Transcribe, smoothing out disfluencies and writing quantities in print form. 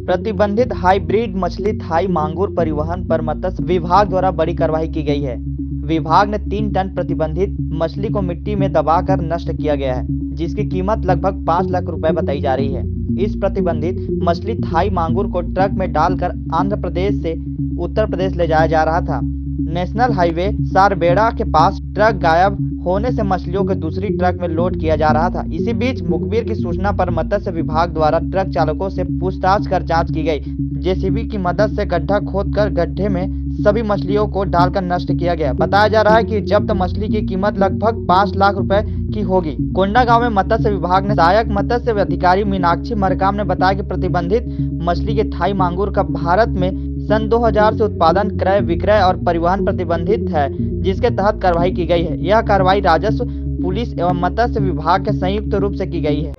प्रतिबंधित हाइब्रिड मछली थाई मांगुर परिवहन पर मत्स्य विभाग द्वारा बड़ी कार्रवाई की गई है। विभाग ने 3 टन प्रतिबंधित मछली को मिट्टी में दबाकर नष्ट किया गया है, जिसकी कीमत लगभग 5 लाख रुपए बताई जा रही है। इस प्रतिबंधित मछली थाई मांगुर को ट्रक में डालकर आंध्र प्रदेश से उत्तर प्रदेश ले जाया जा रहा था। नेशनल हाईवे सारबेड़ा के पास ट्रक गायब होने से मछलियों को दूसरी ट्रक में लोड किया जा रहा था। इसी बीच मुखबिर की सूचना पर मत्स्य विभाग द्वारा ट्रक चालकों से पूछताछ कर जांच की गई। जेसीबी की मदद से गड्ढा खोदकर गड्ढे में सभी मछलियों को डालकर नष्ट किया गया। बताया जा रहा है कि जब्त मछली की कीमत लगभग 5 लाख रुपए की होगी। कोंडागांव में मत्स्य विभाग ने सहायक मत्स्य अधिकारी मीनाक्षी मरकाम ने बताया कि प्रतिबंधित मछली के थाई मांगुर का भारत में सन 2000 से उत्पादन, क्रय, विक्रय और परिवहन प्रतिबंधित है, जिसके तहत कार्रवाई की गई है। यह कार्रवाई राजस्व, पुलिस एवं मत्स्य विभाग के संयुक्त रूप से की गई है।